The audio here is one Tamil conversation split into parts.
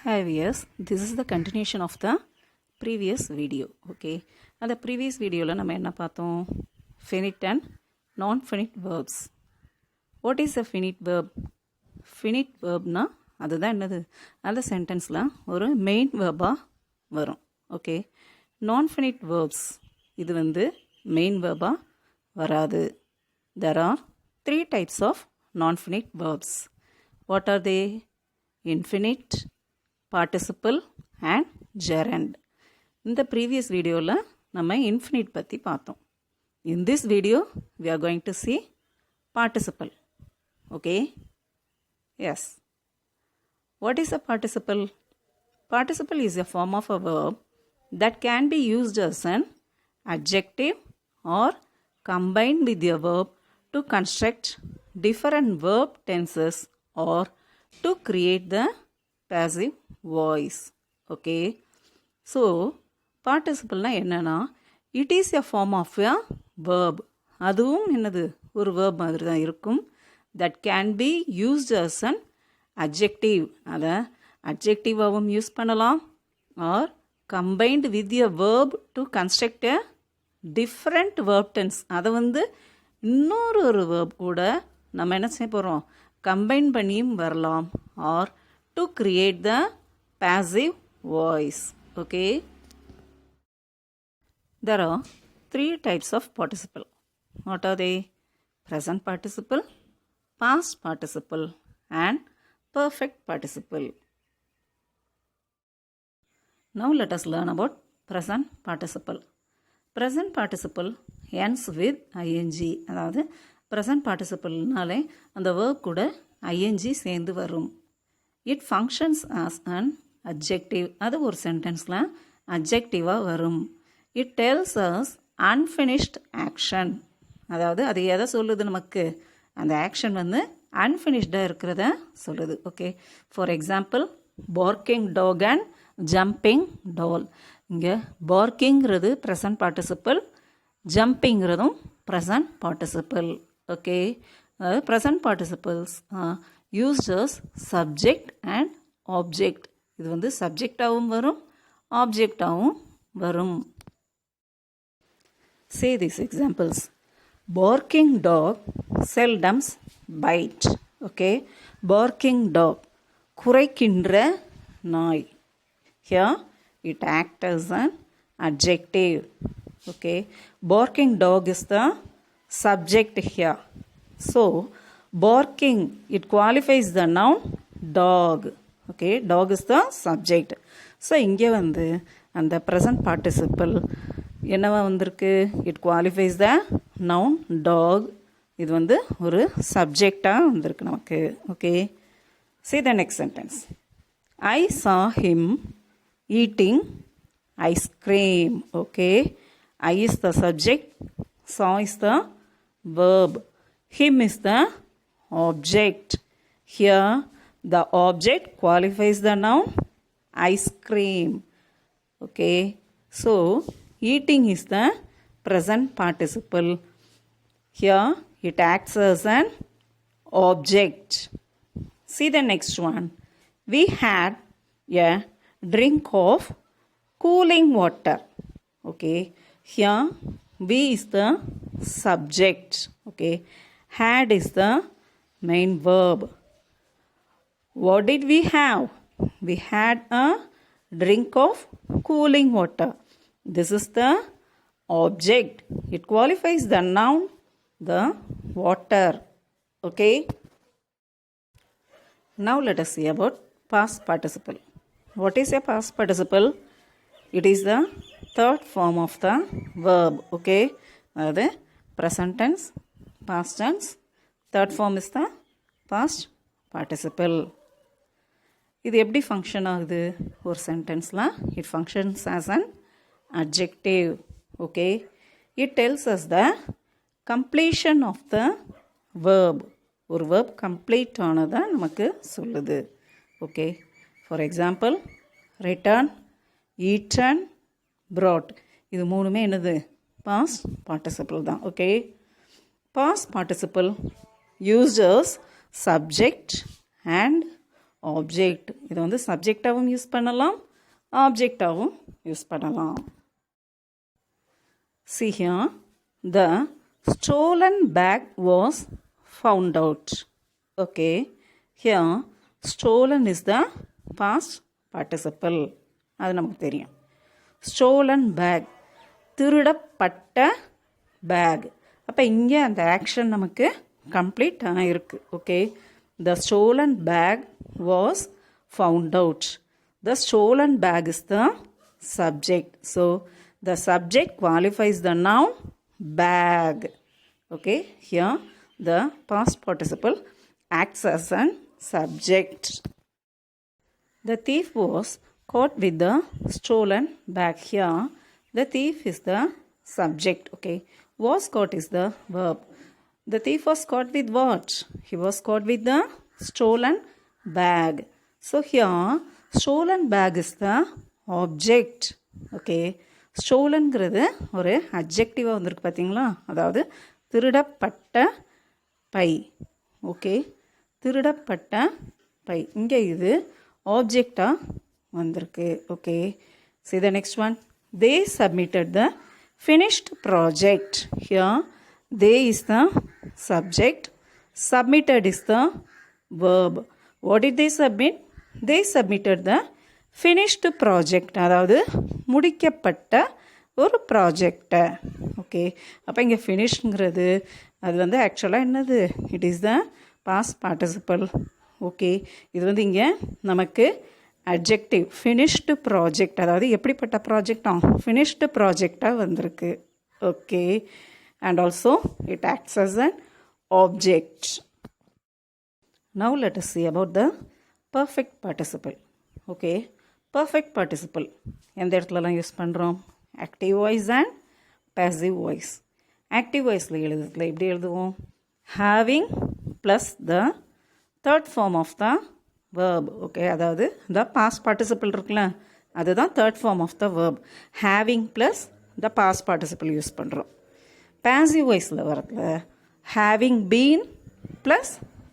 Hi viewers, this is the continuation of the previous video. Okay, அந்த previous videoல நம்ம என்ன பார்த்தோம்? Finite and non-finite verbs. What is a finite verb? Finite verbனா அதுதான் என்னது? அந்த சென்டென்ஸ்ல ஒரு மெயின் verb-ஆ வரும். ஓகே, non-finite verbs இது வந்து மெயின் verb-ஆ வராது. There are three types of non-finite verbs. What are they? Infinite, participle and gerund. In the previous video la நம்ம infinite பத்தி பார்த்தோம். In this video we are going to see participle. Okay? Yes. What is a participle? Participle is a form of a verb that can be used as an adjective or combined with a verb to construct different verb tenses or to create the passive voice. Okay, so participle na என்னன்னா it is a form of a verb. அதுவும் என்னது ஒரு verb மாதிரி தான் இருக்கும். That can be used as an adjective. அதை adjective-ஆவும் யூஸ் பண்ணலாம் or combined with a verb to construct a different verb tense. அதை வந்து இன்னொரு ஒரு verb கூட நம்ம என்ன செய்ய போகிறோம், கம்பைன் பண்ணியும் வரலாம் or to create the passive voice. Okay, there are three types of participle. What are they? Present participle, past participle and perfect participle. Now let us learn about present participle. Present participle ends with ing. அதாவது present participle-னாலே அந்த verb கூட ing சேர்ந்து வரும். It functions as an adjective. அது ஒரு சென்டென்ஸில் அட்ஜெக்டிவாக வரும். It tells us unfinished action. அதாவது அது எதை சொல்லுது நமக்கு, அந்த ஆக்ஷன் வந்து அன்ஃபினிஷ்டாக இருக்கிறத சொல்லுது. Okay, for example barking dog and jumping doll. இங்கே barkingங்கிறது ப்ரெசன்ட் பார்ட்டிசிபிள், ஜம்பிங்கிறதும் present participle. Okay, present participles used as subject and object. இது வந்து சப்ஜெக்டாகவும் வரும், ஆப்ஜெக்டாகவும் வரும். Say these examples. Barking dog seldom bite. Okay, barking dog, குரைக்கின்ற நாய். Here it acts as an adjective. Okay, barking dog is the subject here. So barking, it qualifies the noun dog. Okay, dog is the subject. So இங்கே வந்து அந்த present participle என்னவா வந்திருக்கு, it qualifies the noun dog. இது வந்து ஒரு சப்ஜெக்டாக வந்திருக்கு நமக்கு. Okay, see the next sentence. I saw him eating ice cream. Okay, I is the subject, saw is the verb, him is the object. Here the object qualifies the noun ice cream. Okay, so eating is the present participle. Here it acts as an object. See the next one. We had a drink of cooling water. Okay, here we is the subject. Okay, had is the main verb. What did we have? We had a drink of cooling water. This is the object. It qualifies the noun the water. Okay, now let us see about past participle. What is a past participle? It is the third form of the verb. Okay, அதாவது present tense, past tense, third form is the past participle. இது எப்படி ஃபங்க்ஷன் ஆகுது ஒரு சென்டென்ஸில்? It functions as an adjective. Okay, it tells us the completion of the verb. ஒரு வேர்ப் கம்ப்ளீட் ஆனதை நமக்கு சொல்லுது. Okay, for example written, eaten, brought. இது மூணுமே என்னது, பாஸ்ட் பார்ட்டிசிபிள் தான். Okay, past participle used as subject and object. இதை வந்து சப்ஜெக்டாகவும் யூஸ் பண்ணலாம், ஆப்ஜெக்டாகவும் யூஸ் பண்ணலாம். See here, the stolen bag was found out. Okay, here stolen is the past participle. அது நமக்கு தெரியும். Stolen bag, திருடப்பட்ட பேக். அப்போ இங்கே அந்த ஆக்ஷன் நமக்கு கம்ப்ளீட் ஆகிருக்கு. Okay, the stolen bag was found out. The stolen bag is the subject. So, the subject qualifies the noun bag. Okay, here the past participle acts as an subject. The thief was caught with the stolen bag. Here, the thief is the subject. Okay, was caught is the verb. The thief was caught with what? He was caught with the stolen bag. So here, stolen bag is the object. Okay, ஸ்டோலன்கிறது ஒரு அட்ஜெக்டிவாக வந்திருக்கு பார்த்தீங்களா, அதாவது திருடப்பட்ட பை. ஓகே, திருடப்பட்ட பை, இங்கே இது ஆப்ஜெக்டாக வந்திருக்கு. Okay, see the next one. They submitted the finished project. Here, they is the subject, submitted is the verb. What did they submit? They submitted the finished project, அதாவது முடிக்கப்பட்ட ஒரு ப்ராஜெக்டை. ஓகே, அப்போ இங்கே ஃபினிஷ்ங்கிறது அது வந்து ஆக்சுவலாக என்னது, it is the past participle. Okay, இது வந்து இங்கே நமக்கு அட்ஜெக்டிவ் ஃபினிஷ்டு ப்ராஜெக்ட், அதாவது எப்படிப்பட்ட ப்ராஜெக்டா, ஃபினிஷ்டு ப்ராஜெக்டாக வந்திருக்கு. Okay, and also it acts as an object. Now let us see about the perfect participle. Okay, perfect participle எந்த இடத்துலலாம் யூஸ் பண்ணுறோம், active voice and passive voice. Active வாய்ஸில் எழுதுறதுல எப்படி எழுதுவோம், having plus the third form of the verb. Okay, அதாவது த பாஸ்ட் பார்ட்டிசிபிள் இருக்குல்ல, அதுதான் third form of the verb. Having plus the past participle use பண்ணுறோம். பேசிவ் வாய்ஸில் வரதுல having been plus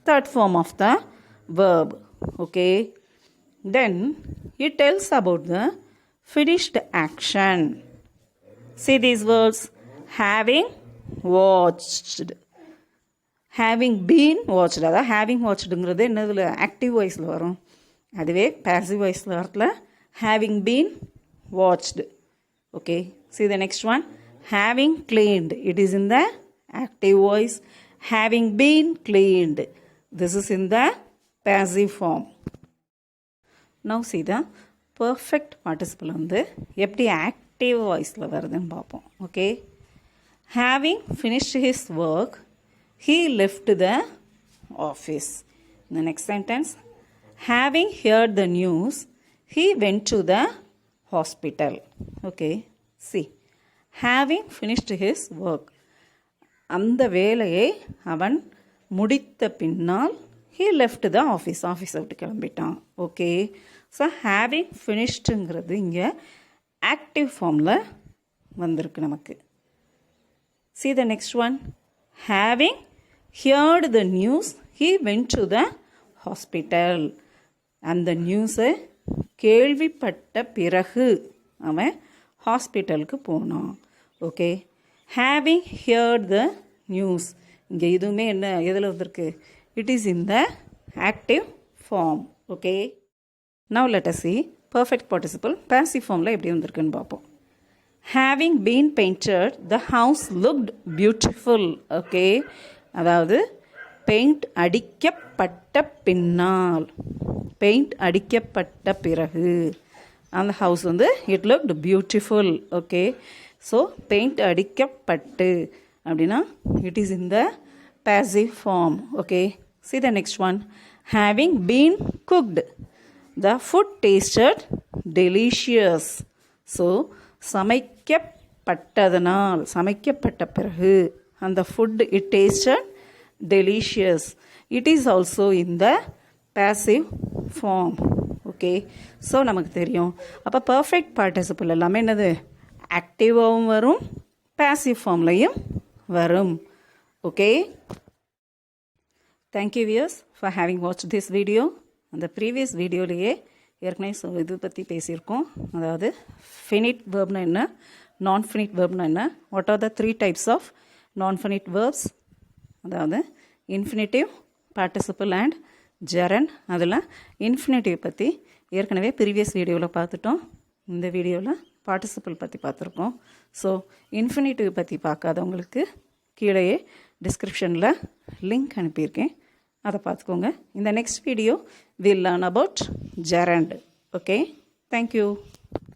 third form of the verb. Okay, then it tells about the finished action. See these words, having watched, having been watched. அதாவது having watchedங்கிறது என்னதுல ஆக்டிவ் வாய்ஸில் வரும், அதுவே பேசிவ் வாய்ஸில் வரல having been watched. Okay, see the next one, having cleaned. It is in the active voice. Having been cleaned, this is in the passive form. Now see the perfect participle வந்து எப்படி active voiceல வருதுன்னு பார்ப்போம். Okay, having finished his work, he left the office. In the next sentence, having heard the news, he went to the hospital. Okay, see, having finished his work, அந்த வேலையை அவன் முடித்த பின்னால் he left the office, ஆஃபீஸை விட்டு கிளம்பிட்டான். ஓகே, ஸோ ஹேவிங் ஃபினிஷ்டுங்கிறது இங்கே ஆக்டிவ் ஃபார்மில் வந்திருக்கு நமக்கு. see the next one, having heard the news, he went to the hospital. அந்த நியூஸை கேள்விப்பட்ட பிறகு அவன் ஹாஸ்பிட்டலுக்கு போனான். Okay, having heard the news, இங்கே இதுவுமே என்ன எதில் வந்திருக்கு, it is in the active form. Okay, now let us see perfect participle passive ஃபார்மில் எப்படி வந்திருக்குன்னு பார்ப்போம். having been painted, the house looked beautiful. Okay, அதாவது பெயிண்ட் அடிக்கப்பட்ட பின்னால், பெயிண்ட் அடிக்கப்பட்ட பிறகு அந்த ஹவுஸ் வந்து it looked beautiful. Okay, so paint அடிக்கப்பட்டு அப்படின்னா it is in the passive form. Okay, see the next one, having been cooked, the food tasted delicious. So சமைக்கப்பட்டதனால், சமைக்கப்பட்ட பிறகு அந்த food it tasted delicious. It is also in the passive form. Okay, so நமக்கு தெரியும் அப்போ பர்ஃபெக்ட் பார்ட்டிசிபிள் எல்லாமே என்னது, ஆக்டிவாகவும் வரும் passive ஃபார்ம்லையும் வரும். Okay, thank you viewers for having watched this video. அந்த ப்ரீவியஸ் வீடியோலேயே ஏற்கனவே இது பற்றி பேசியிருக்கோம். அதாவது ஃபினிட் வேர்ப்னா என்ன, நான் ஃபினிட் வேர்ப்னா என்ன, what are the 3 types of non finite verbs, அதாவது இன்ஃபினிட்டிவ், பார்ட்டிசிபிள் அண்ட் ஜெரண்ட். அதில் இன்ஃபினிட்டிவ் பற்றி ஏற்கனவே ப்ரீவியஸ் வீடியோவில் பார்த்துட்டோம். இந்த வீடியோவில் பார்ட்டிசிபிள் பற்றி பார்த்துருக்கோம். ஸோ இன்ஃபினிட்டிவ் பற்றி பார்க்காதவங்களுக்கு கீழேயே டிஸ்கிரிப்ஷனில் லிங்க் அனுப்பியிருக்கேன், அதை பார்த்துக்கோங்க. இந்த next video will learn about gerund. Okay, thank you.